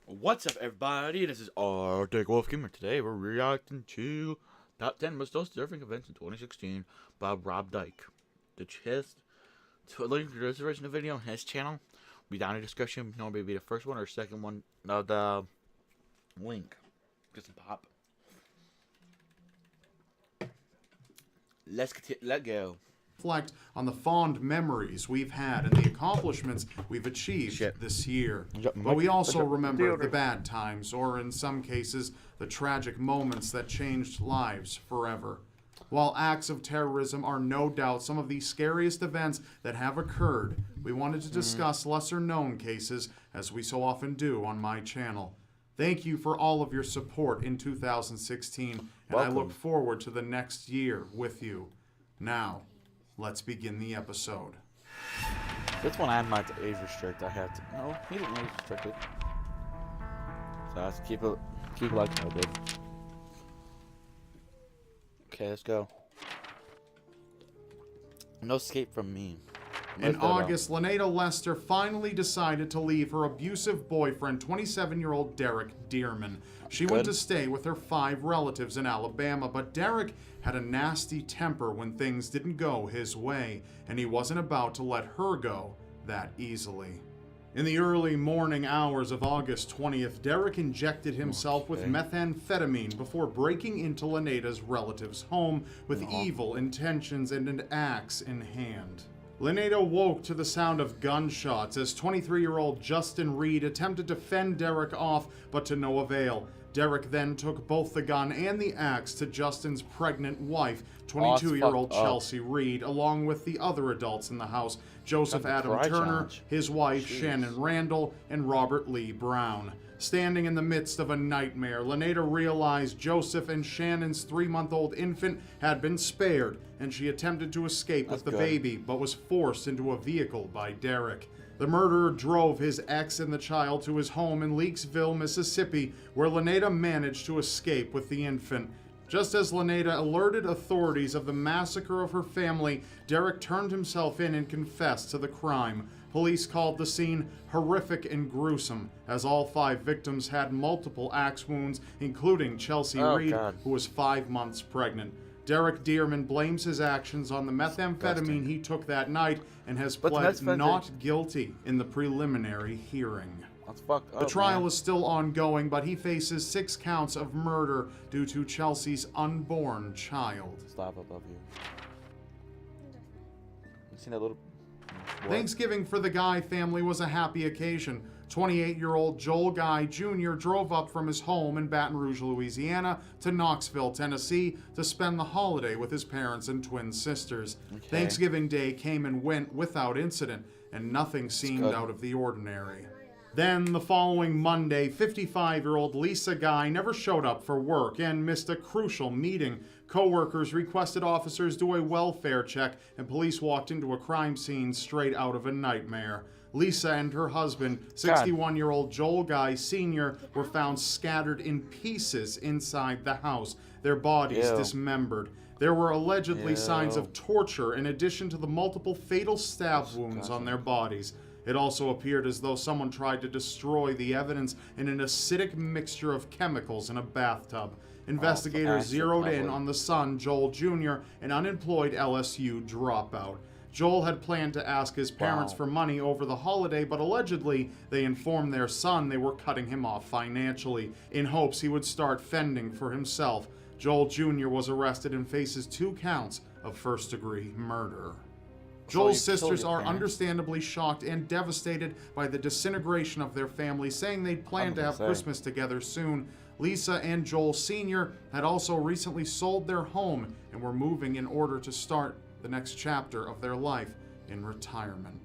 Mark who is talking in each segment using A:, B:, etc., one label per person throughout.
A: What's up, everybody? This is Arctic Wolf Gamer. Today, we're reacting to Top 10 Most Surfing Events in 2016 by Rob Dyke. To link to this version of the video on his channel will be down in the description. No, maybe the first one or second one of the link. Get some pop. Let go.
B: Reflect on the fond memories we've had and the accomplishments we've achieved this year. But we also remember the bad times, or in some cases, the tragic moments that changed lives forever. While acts of terrorism are no doubt some of the scariest events that have occurred, we wanted to discuss lesser-known cases, as we so often do on my channel. Thank you for all of your support in 2016, and I look forward to the next year with you. Now, let's begin the episode.
A: This one I'm not age restrict. I have to. No, he didn't age restrict it. So I have to keep like I did. Okay, let's go. No escape from me.
B: In August, Lynetta Lester finally decided to leave her abusive boyfriend, 27-year-old Derek Dearman. She went to stay with her 5 relatives in Alabama, but Derek had a nasty temper when things didn't go his way, and he wasn't about to let her go that easily. In the early morning hours of August 20th, Derek injected himself with methamphetamine before breaking into Lynetta's relative's home with evil intentions and an axe in hand. Lynetta woke to the sound of gunshots as 23-year-old Justin Reed attempted to fend Derek off, but to no avail. Derek then took both the gun and the axe to Justin's pregnant wife, 22-year-old Chelsea Reed, along with the other adults in the house, Joseph Adam Turner, his wife Shannon Randall, and Robert Lee Brown. Standing in the midst of a nightmare, Lynetta realized Joseph and Shannon's 3-month-old infant had been spared, and she attempted to escape with the baby, but was forced into a vehicle by Derek. The murderer drove his ex and the child to his home in Leakesville, Mississippi, where Lynetta managed to escape with the infant. Just as Lynetta alerted authorities of the massacre of her family, Derek turned himself in and confessed to the crime. Police called the scene horrific and gruesome, as all 5 victims had multiple axe wounds, including Chelsea Reed, who was 5 months pregnant. Derek Dearman blames his actions on the methamphetamine he took that night and has pled not guilty in the preliminary hearing. The trial is still ongoing, but he faces 6 counts of murder due to Chelsea's unborn child.
A: Stop above you. You seen that little...
B: Thanksgiving for the Guy family was a happy occasion. 28-year-old Joel Guy Jr. drove up from his home in Baton Rouge, Louisiana to Knoxville, Tennessee to spend the holiday with his parents and twin sisters. Thanksgiving Day came and went without incident, and nothing seemed out of the ordinary. Then, the following Monday, 55-year-old Lisa Guy never showed up for work and missed a crucial meeting. Co-workers requested officers do a welfare check, and police walked into a crime scene straight out of a nightmare. Lisa and her husband, 61-year-old Joel Guy Sr., were found scattered in pieces inside the house, their bodies dismembered. There were allegedly signs of torture in addition to the multiple fatal stab wounds on their bodies. It also appeared as though someone tried to destroy the evidence in an acidic mixture of chemicals in a bathtub. Investigators zeroed in on the son, Joel Jr., an unemployed LSU dropout. Joel had planned to ask his parents for money over the holiday, but allegedly they informed their son they were cutting him off financially, in hopes he would start fending for himself. Joel Jr. was arrested and faces 2 counts of first-degree murder. Joel's sisters are understandably shocked and devastated by the disintegration of their family, saying they'd planned to have Christmas together soon. Lisa and Joel Sr. had also recently sold their home and were moving in order to start the next chapter of their life in retirement.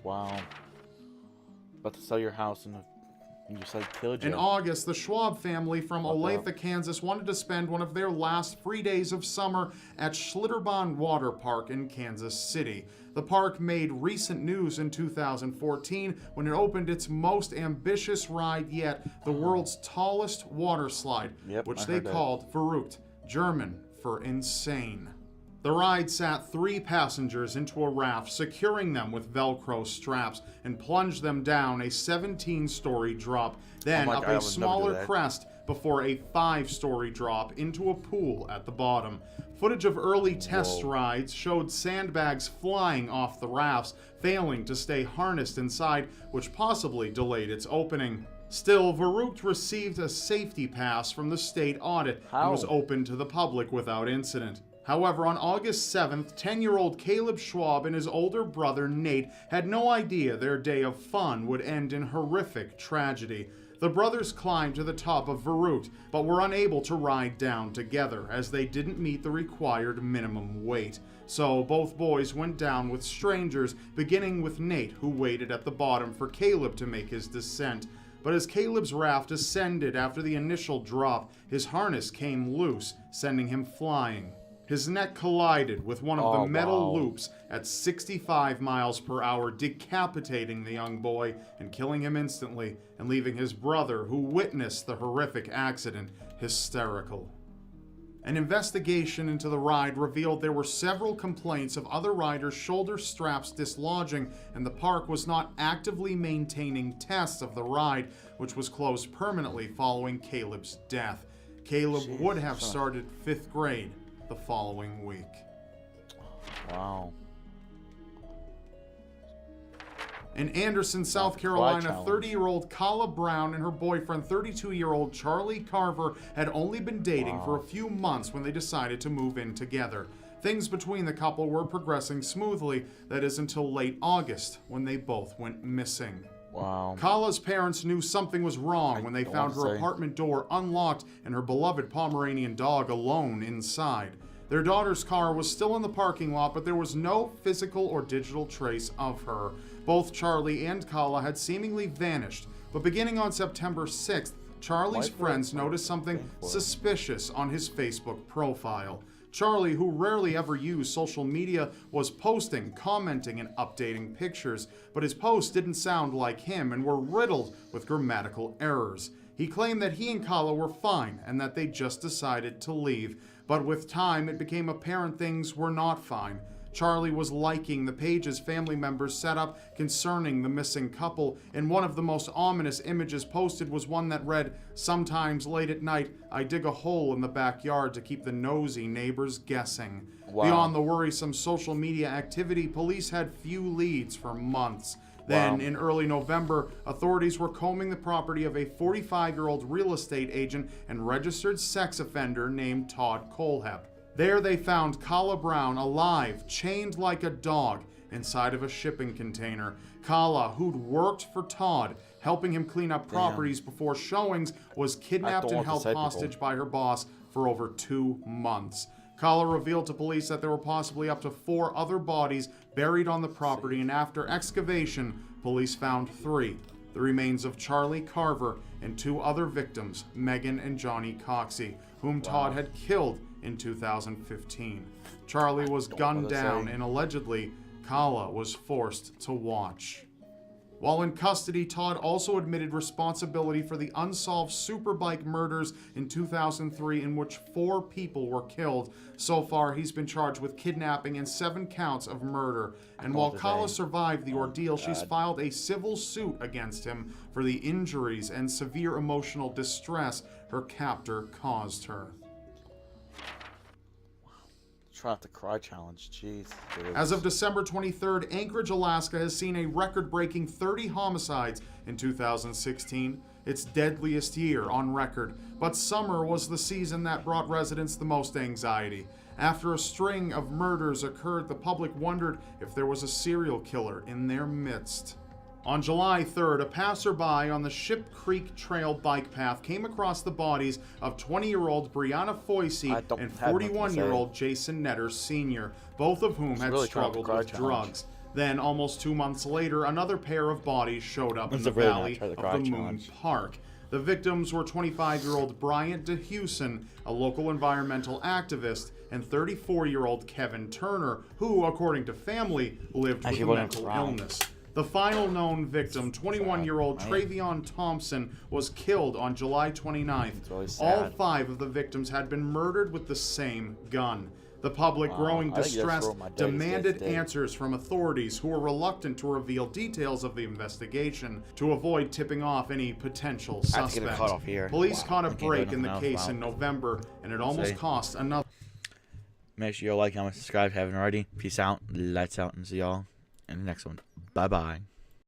A: Wow. About to sell your house and you just like killed you.
B: In August, the Schwab family from Olathe, Kansas wanted to spend one of their last free days of summer at Schlitterbahn Water Park in Kansas City. The park made recent news in 2014 when it opened its most ambitious ride yet, the world's tallest water slide, which they called Verrückt, German for insane. The ride sat 3 passengers into a raft, securing them with Velcro straps, and plunged them down a 17-story drop, then up a smaller crest before a 5-story drop into a pool at the bottom. Footage of early test rides showed sandbags flying off the rafts, failing to stay harnessed inside, which possibly delayed its opening. Still, Verrückt received a safety pass from the state audit and was open to the public without incident. However, on August 7th, 10-year-old Caleb Schwab and his older brother Nate had no idea their day of fun would end in horrific tragedy. The brothers climbed to the top of Verrückt, but were unable to ride down together as they didn't meet the required minimum weight. So both boys went down with strangers, beginning with Nate, who waited at the bottom for Caleb to make his descent. But as Caleb's raft ascended after the initial drop, his harness came loose, sending him flying. His neck collided with one of the metal loops at 65 miles per hour, decapitating the young boy and killing him instantly, and leaving his brother, who witnessed the horrific accident, hysterical. An investigation into the ride revealed there were several complaints of other riders' shoulder straps dislodging, and the park was not actively maintaining tests of the ride, which was closed permanently following Caleb's death. Caleb would have started 5th grade the following week.
A: Wow.
B: In Anderson, South Carolina, 30-year-old Kala Brown and her boyfriend, 32-year-old Charlie Carver, had only been dating for a few months when they decided to move in together. Things between the couple were progressing smoothly, that is until late August, when they both went missing.
A: Wow.
B: Kala's parents knew something was wrong when they found her apartment door unlocked and her beloved Pomeranian dog alone inside. Their daughter's car was still in the parking lot, but there was no physical or digital trace of her. Both Charlie and Kala had seemingly vanished, but beginning on September 6th, Charlie's friends noticed something suspicious on his Facebook profile. Charlie, who rarely ever used social media, was posting, commenting, and updating pictures, but his posts didn't sound like him and were riddled with grammatical errors. He claimed that he and Kala were fine and that they just decided to leave, but with time it became apparent things were not fine. Charlie was liking the pages family members set up concerning the missing couple, and one of the most ominous images posted was one that read, "Sometimes late at night, I dig a hole in the backyard to keep the nosy neighbors guessing."
A: Wow.
B: Beyond the worrisome social media activity, police had few leads for months. Then, in early November, authorities were combing the property of a 45-year-old real estate agent and registered sex offender named Todd Colehep. There they found Kala Brown alive, chained like a dog, inside of a shipping container. Kala, who'd worked for Todd, helping him clean up properties before showings, was kidnapped and held hostage by her boss for over 2 months. Kala revealed to police that there were possibly up to 4 other bodies buried on the property, and after excavation, police found 3. The remains of Charlie Carver and 2 other victims, Megan and Johnny Coxey, whom Todd had killed in 2015. Charlie was gunned down, and allegedly, Kala was forced to watch. While in custody, Todd also admitted responsibility for the unsolved Superbike murders in 2003, in which 4 people were killed. So far, he's been charged with kidnapping and 7 counts of murder. And while Kala survived the ordeal, she's filed a civil suit against him for the injuries and severe emotional distress her captor caused her.
A: Try not to cry challenge, jeez.
B: As of December 23rd, Anchorage, Alaska has seen a record-breaking 30 homicides in 2016, its deadliest year on record. But summer was the season that brought residents the most anxiety. After a string of murders occurred, the public wondered if there was a serial killer in their midst. On July 3rd, a passerby on the Ship Creek Trail bike path came across the bodies of 20-year-old Brianna Foisey and 41-year-old Jason Netter Sr., both of whom had struggled with drugs. Then, almost 2 months later, another pair of bodies showed up in the valley of the Moon Park. The victims were 25-year-old Bryant DeHuson, a local environmental activist, and 34-year-old Kevin Turner, who, according to family, lived with a mental illness. The final known victim, 21-year-old Travion Thompson, was killed on July 29th. All 5 of the victims had been murdered with the same gun. The public, growing
A: I think that's
B: distress,
A: where my dad is
B: demanded
A: today.
B: answers from authorities who were reluctant to reveal details of the investigation to avoid tipping off any potential
A: I have to get a
B: suspect.
A: cut off here.
B: Police
A: Wow.
B: caught a
A: I can't do
B: break in the
A: nothing else
B: case
A: now.
B: in November, and it almost
A: See?
B: cost another.
A: Make sure you like, comment, subscribe if you haven't already. Peace out, lights out, and see y'all in the next one. Bye-bye.